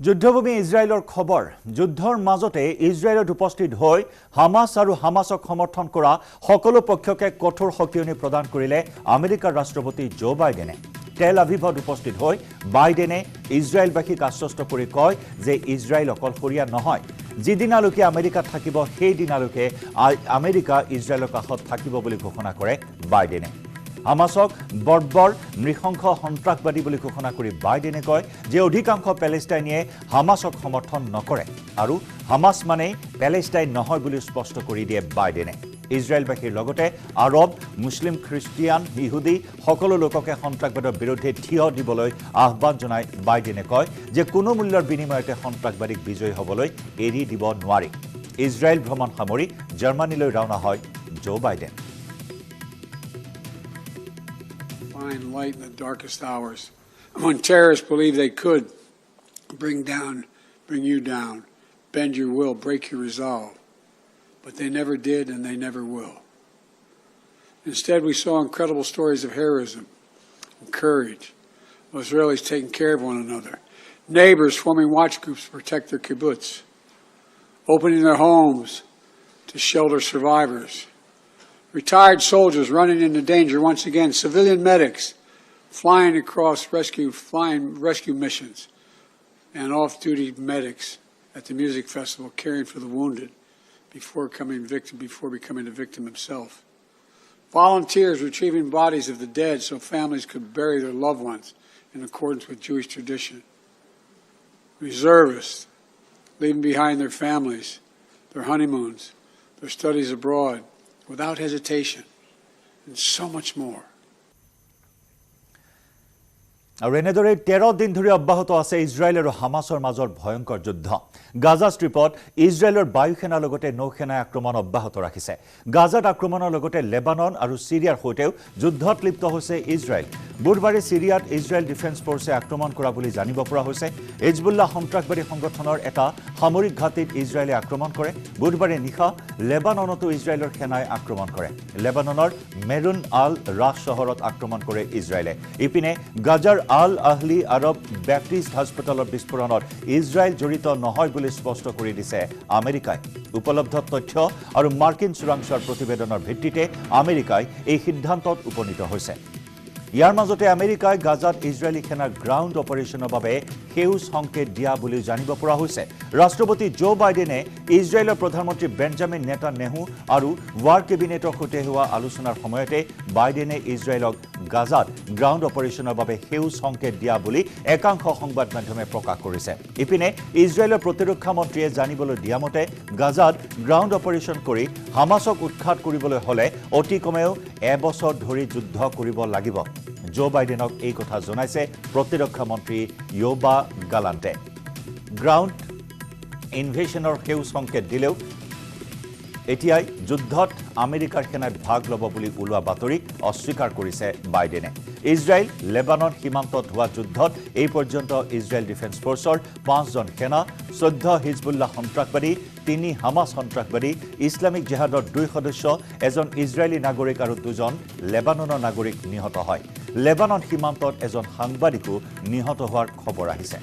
যুদ্ধভূমি ইজৰাইলৰ খবৰ যুদ্ধৰ মাজতে ইজৰাইলত উপস্থিত হৈ হামাস আৰু হামাসক সমৰ্থন কৰা সকলো পক্ষকে কঠোৰ সকিয়নি প্ৰদান কৰিলে আমেৰিকাৰ ৰাষ্ট্ৰপতি জো বাইডেনে তেল আভিভত উপস্থিত হৈ বাইডেনে ইজৰাইলবাসীক আশ্বস্ত কৰি কয় যে ইজৰাইল অকলশৰীয়া নহয় যিদিনালৈকে আমেৰিকাত থাকিব সেই দিনালৈকে আমেৰিকা ইজৰাইলৰ কাষত থাকিব বুলি ঘোষণা কৰে বাইডেনে হামাসক বৰ্বৰ নৃশংস সন্ত্ৰাসবাদী বুলি ঘোষণা কৰি বাইডেনে কয় যে অধিকাংশ পেলেষ্টাইনিয়ে হামাসক সমৰ্থন নকৰে আৰু হামাস মানে পেলেষ্টাইন নহয় বুলি স্পষ্ট কৰি দিয়ে বাইডেনে ইজৰাইলবাসীৰ লগতে আৰব মুছলিম খ্ৰীষ্টিয়ান ইহুদি সকলো লোককে সন্ত্ৰাসবাদৰ বিৰুদ্ধে থিয় দিবলৈ আহ্বান জনাই বাইডেনে কয় যে কোনো মূল্যৰ বিনিময়তে সন্ত্ৰাসবাদীক বিজয়ী হ'বলৈ এৰি দিব নোৱাৰি ইজৰাইল ভ্ৰমণ সামৰি জাৰ্মানীলৈ ৰাওনা হয় Joe Biden Find light in the darkest hours. When terrorists believe they could bring you down, bend your will, break your resolve. But they never did and they never will. Instead, we saw incredible stories of heroism and courage, of Israelis taking care of one another, neighbors forming watch groups to protect their kibbutz, opening their homes to shelter survivors, retired soldiers running into danger once again, civilian medics flying across rescue missions, and off-duty medics at the music festival caring for the wounded before becoming a victim himself. Volunteers retrieving bodies of the dead so families could bury their loved ones in accordance with Jewish tradition. Reservists leaving behind their families, their honeymoons, their studies abroad, without hesitation, and so much more. আৰু এনেদৰে 13 দিন ধৰি অব্যাহত আছে Israel আৰু হামাসৰ মাজৰ ভয়ংকৰ যুদ্ধ গাজা ষ্ট্ৰিপত ইজৰাইলৰ বায়ুসেনাৰ লগতে নৌসেনাই আক্ৰমণ অব্যাহত ৰাখিছে গাজাত আক্ৰমণৰ লগতে লেবানন আৰু সিৰিয়াৰ সৈতেও যুদ্ধত লিপ্ত হৈছে ইজৰাইল বুধবাৰে সিৰিয়াত ইজৰাইল ডিফেন্স ফৰ্চে আক্ৰমণ কৰা বুলি জানিব পৰা হৈছে হিজবুল্লাহ সন্ত্ৰাসবাদী সংগঠনৰ এটা সামৰিক ঘাটিত ইজৰাইলে আক্ৰমণ কৰে বুধবাৰে নিশা লেবাননতো ইজৰাইলৰ সেনাই আক্ৰমণ কৰে লেবাননৰ মেৰুন আল ৰাশ চহৰত আক্ৰমণ কৰে ইজৰাইলে ইপিনে গাজাৰ আল আহলি আৰব বেপ্টিষ্ট হাস্পতালৰ বিস্ফোৰণত ইজৰাইল জড়িত নহয় বুলি স্পষ্ট কৰি দিছে আমেৰিকাই উপলব্ধ তথ্য আৰু মাৰ্কিন চোৰাংচোৱাৰ প্ৰতিবেদনৰ ভিত্তিতে আমেৰিকাই এই সিদ্ধান্তত উপনীত হৈছে ইয়াৰ মাজতে আমেৰিকাই গাজাত ইজৰাইলী সেনাৰ গ্ৰাউণ্ড অপাৰেশ্যনৰ বাবে সেউজ সংকেত দিয়া বুলি জানিব পৰা হৈছে ৰাষ্ট্ৰপতি জো বাইডেনে ইজৰাইলৰ প্ৰধানমন্ত্ৰী বেঞ্জামিন নেতানয়াহু আৰু ৱাৰ কেবিনেটৰ সৈতে হোৱা আলোচনাৰ সময়তে বাইডেনে ইজৰাইলক গাজাত গ্ৰাউণ্ড অপাৰেশ্যনৰ বাবে সেউজ সংকেত দিয়া বুলি একাংশ সংবাদ মাধ্যমে প্ৰকাশ কৰিছে ইপিনে ইজৰাইলৰ প্ৰতিৰক্ষা মন্ত্ৰীয়ে জানিবলৈ দিয়া মতে গাজাত গ্ৰাউণ্ড অপাৰেশ্যন কৰি হামাসক উৎখাত কৰিবলৈ হলে অতি কমেও এবছৰ ধৰি যুদ্ধ কৰিব লাগিব জো বাইডেনক এই কথা জনাইছে প্ৰতিৰক্ষা মন্ত্ৰী য়োবা গালান্টে গ্ৰাউণ্ড ইনভেশনৰ সেউজ সংকেত দিলেও এতিয়াই যুদ্ধত আমেৰিকাৰ সেনাই ভাগ ল'ব বুলি ওলোৱা বাতৰি অস্বীকাৰ কৰিছে বাইডেনে ইজৰাইল লেবানন সীমান্তত হোৱা যুদ্ধত এই পৰ্যন্ত ইজৰাইল ডিফেন্স ফৰ্চৰ 5 জন সেনা 14 হিজবুল্লাহ সন্ত্ৰাসবাদী 3 হামাস সন্ত্ৰাসবাদী ইছলামিক জিহাদৰ 2 সদস্য এজন ইজৰাইলী নাগৰিক আৰু 2 জন লেবাননৰ নাগৰিক নিহত হয় লেবানন সীমান্তত এজন সাংবাদিকো নিহত হোৱাৰ খবৰ আহিছে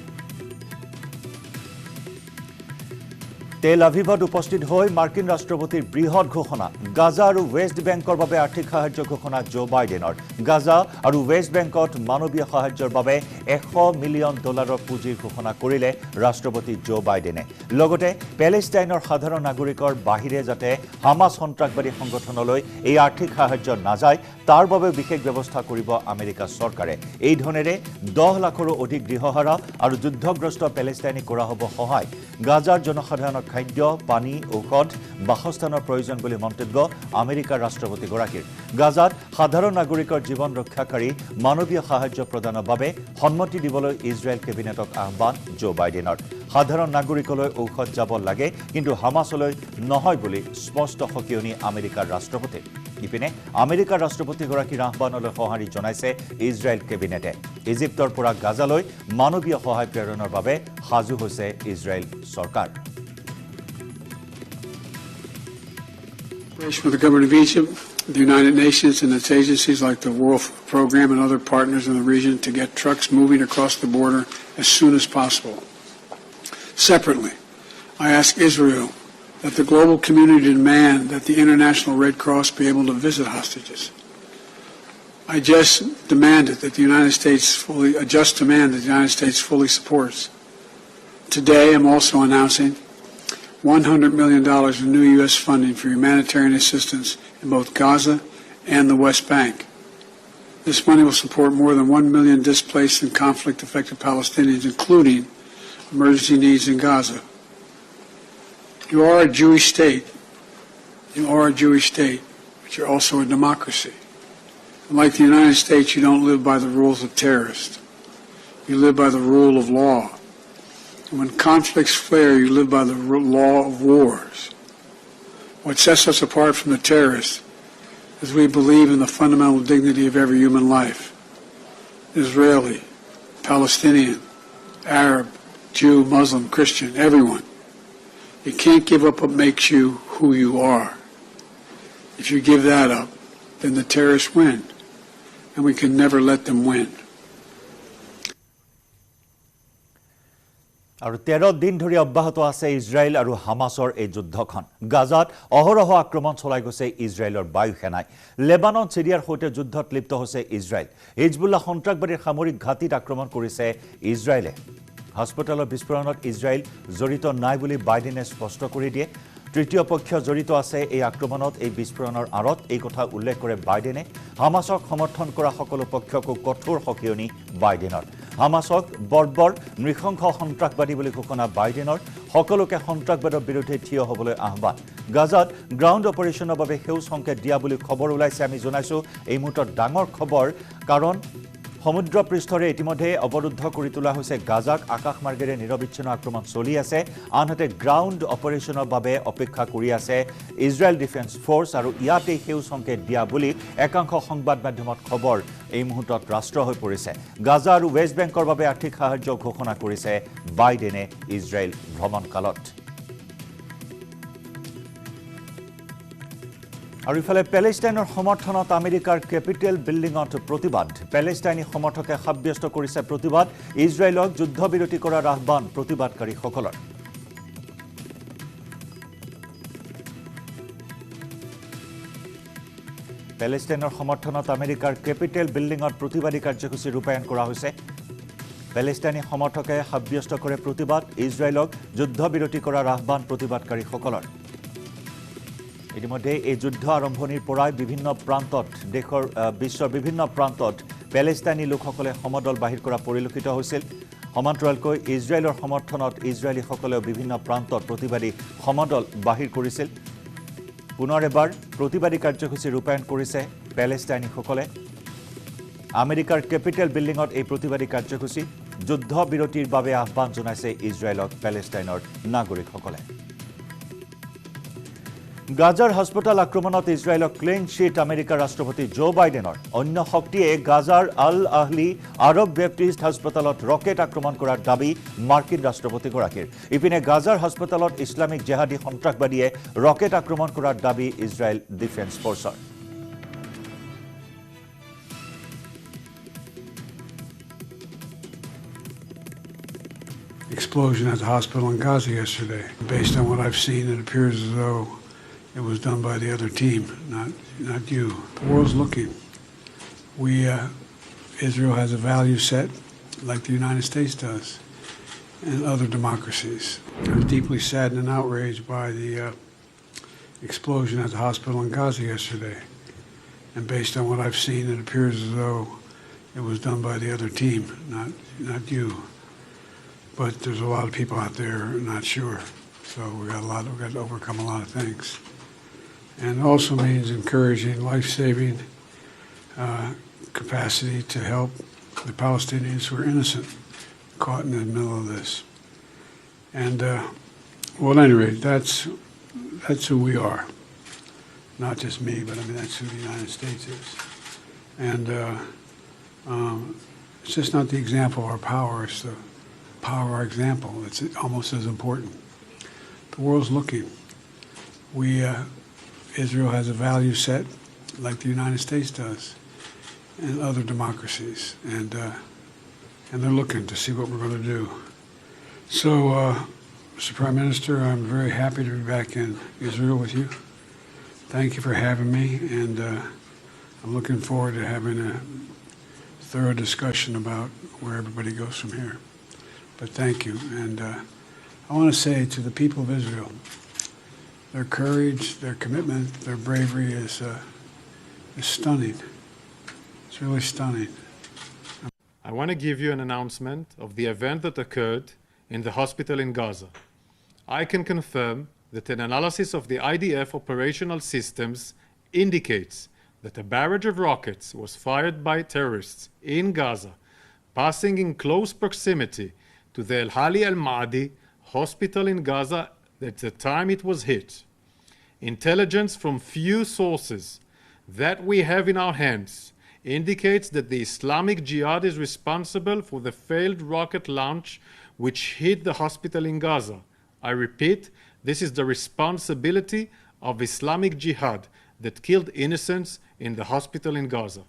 তেল আভিভত উপস্থিত হৈ মাৰ্কিন ৰাষ্ট্ৰপতিৰ বৃহৎ ঘোষণা গাজা আৰু ৱেষ্ট বেংকৰ বাবে আৰ্থিক সাহায্য ঘোষণা জো বাইডেনৰ গাজা আৰু ৱেষ্ট বেংকত মানৱীয় সাহায্যৰ বাবে $100 মিলিয়ন পুঁজিৰ ঘোষণা কৰিলে ৰাষ্ট্ৰপতি জো বাইডেনে লগতে পেলেষ্টাইনৰ সাধাৰণ নাগৰিকৰ বাহিৰে যাতে হামাস সন্ত্ৰাসবাদী সংগঠনলৈ এই আৰ্থিক সাহায্য নাযায় তাৰ বাবে বিশেষ ব্যৱস্থা কৰিব আমেৰিকা চৰকাৰে এই ধনেৰে 10 লাখৰো অধিক গৃহহাৰা আৰু যুদ্ধগ্ৰস্ত পেলেষ্টাইনি কৰা হ'ব সহায় গাজাৰ জনসাধাৰণৰ খাদ্য পানী ঔষধ বাসস্থানৰ প্ৰয়োজন বুলি মন্তব্য আমেৰিকাৰ ৰাষ্ট্ৰপতিগৰাকীৰ গাজাত সাধাৰণ নাগৰিকৰ জীৱন ৰক্ষাকাৰী মানৱীয় সাহায্য প্ৰদানৰ বাবে সন্মতি দিবলৈ ইজৰাইল কেবিনেটক আহ্বান জো বাইডেনৰ সাধাৰণ নাগৰিকলৈ ঔষধ যাব লাগে কিন্তু হামাসলৈ নহয় বুলি স্পষ্ট সকিয়নি আমেৰিকাৰ ৰাষ্ট্ৰপতি ইপিনে আমেৰিকাৰ ৰাষ্ট্ৰপতিগৰাকীৰ আহ্বানলৈ সঁহাৰি জনাইছে ইজৰাইল কেবিনেটে ইজিপ্তৰ পৰা গাজালৈ মানৱীয় সহায় প্ৰেৰণৰ বাবে সাজু হৈছে ইজৰাইল চৰকাৰ With the government of Egypt, the United Nations and its agencies like the World Food Program and other partners in the region to get trucks moving across the border as soon as possible. Separately, I ask Israel that the global community demand that the International Red Cross be able to visit hostages. I just demanded that the United States fully supports. Today, I'm also announcing $100 million in new U.S. funding for humanitarian assistance in both Gaza and the West Bank. This money will support more than 1 million displaced and conflict-affected Palestinians, including emergency needs in Gaza. You are a Jewish state. You are a Jewish state, but you're also a democracy. And like the United States, you don't live by the rules of terrorists. You live by the rule of law. And when conflicts flare, you live by the law of wars. What sets us apart from the terrorists is we believe in the fundamental dignity of every human life. Israeli, Palestinian, Arab, Jew, Muslim, Christian, everyone. You can't give up what makes you who you are. If you give that up, then the terrorists win. And we can never let them win. আৰু 13 দিন ধৰি অব্যাহত আছে Israel আৰু হামাছৰ এই যুদ্ধখন গাজাত অহৰহ আক্ৰমণ চলাই গৈছে ইজৰাইলৰ বায়ুসেনাই লেবানন সিৰিয়াৰ সৈতে যুদ্ধত লিপ্ত হৈছে ইজৰাইল হিজবুল্লাহ সন্ত্ৰাসবাদীৰ সামৰিক ঘাটিত আক্ৰমণ কৰিছে ইজৰাইলে হাস্পতালৰ বিস্ফোৰণত ইজৰাইল জড়িত নাই বুলি বাইডেনে স্পষ্ট কৰি দিয়ে তৃতীয় পক্ষ জড়িত আছে এই আক্ৰমণত এই বিস্ফোৰণৰ আৰত এই কথা উল্লেখ কৰে বাইডেনে হামাছক সমৰ্থন কৰা সকলো পক্ষক কঠোৰ সকিয়নি বাইডেনৰ হামাছক বৰ্বৰ নৃশংস সন্ত্ৰাসবাদী বুলি ঘোষণা বাইডেনৰ সকলোকে সন্ত্ৰাসবাদৰ বিৰুদ্ধে থিয় হ'বলৈ আহ্বান গাজাত গ্ৰাউণ্ড অপাৰেশ্যনৰ বাবে সেউজ সংকেত দিয়া বুলি খবৰ ওলাইছে আমি জনাইছো এই মুহূৰ্তত ডাঙৰ খবৰ কাৰণ সমুদ্ৰ পৃষ্ঠৰে ইতিমধ্যে অৱৰুদ্ধ কৰি তোলা হৈছে গাজাক আকাশ মাৰ্গেৰে নিৰবিচ্ছিন্ন আক্ৰমণ চলি আছে আনহাতে গ্ৰাউণ্ড অপাৰেশ্যনৰ বাবে অপেক্ষা কৰি আছে ইজৰাইল ডিফেন্স ফ'ৰ্চ আৰু ইয়াতে সেউজ সংকেত দিয়া বুলি একাংশ সংবাদ মাধ্যমত খবৰ এই মুহূৰ্তত ৰাষ্ট্ৰ হৈ পৰিছে গাজা আৰু ৱেষ্ট বেংকৰ বাবে আৰ্থিক সাহায্য ঘোষণা কৰিছে বাইডেনে ইজৰাইল ভ্ৰমণকালত আৰু ইফালে পেলেষ্টাইনৰ সমৰ্থনত আমেৰিকাৰ কেপিটেল বিল্ডিঙত প্ৰতিবাদ পেলেষ্টাইনী সমৰ্থকে সাব্যস্ত কৰিছে প্ৰতিবাদ ইজৰাইলক যুদ্ধবিৰতি কৰাৰ আহ্বান প্ৰতিবাদকাৰীসকলৰ পেলেষ্টাইনৰ সমৰ্থনত আমেৰিকাৰ কেপিটেল বিল্ডিঙত প্ৰতিবাদী কাৰ্যসূচী ৰূপায়ণ কৰা হৈছে পেলেষ্টাইনী সমৰ্থকে সাব্যস্ত কৰে প্ৰতিবাদ ইজৰাইলক যুদ্ধবিৰতি কৰাৰ আহ্বান প্ৰতিবাদকাৰীসকলৰ ইতিমধ্যে এই যুদ্ধ আৰম্ভণিৰ পৰাই বিভিন্ন প্ৰান্তত দেশৰ বিশ্বৰ বিভিন্ন প্ৰান্তত পেলেষ্টাইনী লোকসকলে সমদল বাহিৰ কৰা পৰিলক্ষিত হৈছিল সমান্তৰালকৈ ইজৰাইলৰ সমৰ্থনত ইজৰাইলীসকলেও বিভিন্ন প্ৰান্তত প্ৰতিবাদী সমদল বাহিৰ কৰিছিল পুনৰ এবাৰ প্ৰতিবাদী কাৰ্যসূচী ৰূপায়ণ কৰিছে পেলেষ্টাইনীসকলে আমেৰিকাৰ কেপিটেল বিল্ডিঙত এই প্ৰতিবাদী কাৰ্যসূচী যুদ্ধ বিৰতিৰ বাবে আহ্বান জনাইছে ইজৰাইলক পেলেষ্টাইনৰ নাগৰিকসকলে গাজাৰ হাস্পতাল আক্ৰমণত ইজৰাইলক ক্লিন চিট আমেৰিকাৰ ৰাষ্ট্ৰপতি জো বাইডেনৰ অন্য শক্তিয়ে গাজাৰ আল আহলি আৰব বেপ্টিষ্ট হাস্পতালত ৰকেট আক্ৰমণ কৰাৰ দাবী মাৰ্কিন ৰাষ্ট্ৰপতিগৰাকীৰ ইপিনে গাজাৰ হাস্পতালত ইছলামিক জেহাদী সন্ত্ৰাসবাদীয়ে ৰকেট আক্ৰমণ কৰাৰ দাবী ইজৰাইল ডিফেন্স ফ'ৰ্চৰ Explosion at the hospital in Gaza yesterday. Based on what I've seen, it appears as though it was done by the other team, not you. The world's looking. Israel has a value set like the United States does and other democracies. I was deeply saddened and outraged by the explosion at the hospital in Gaza yesterday. And based on what I've seen, it appears as though it was done by the other team, not you. But there's a lot of people out there not sure. So we've got to overcome a lot of things. And it also means encouraging life-saving capacity to help the Palestinians who are innocent, caught in the middle of this. And well, at any rate, that's who we are. Not just me, but I mean that's who the United States is. And it's just not the example of our power; it's the power of our example. It's almost as important. The world's looking. Israel has a value set like the United States does and other democracies. And they're looking to see what we're going to do. So Mr. Prime Minister, I'm very happy to be back in Israel with you. Thank you for having me, and I'm looking forward to having a thorough discussion about where everybody goes from here. But thank you, and I want to say to the people of Israel, their courage, their commitment, their bravery is stunning. It's really stunning. I want to give you an announcement of the event that occurred in the hospital in Gaza. I can confirm that an analysis of the IDF operational systems indicates that a barrage of rockets was fired by terrorists in Gaza, passing in close proximity to the El Hali Al Maadi hospital in Gaza at the time it was hit. Intelligence from few sources that we have in our hands indicates that the Islamic Jihad is responsible for the failed rocket launch which hit the hospital in Gaza. I repeat, this is the responsibility of Islamic Jihad that killed innocents in the hospital in Gaza.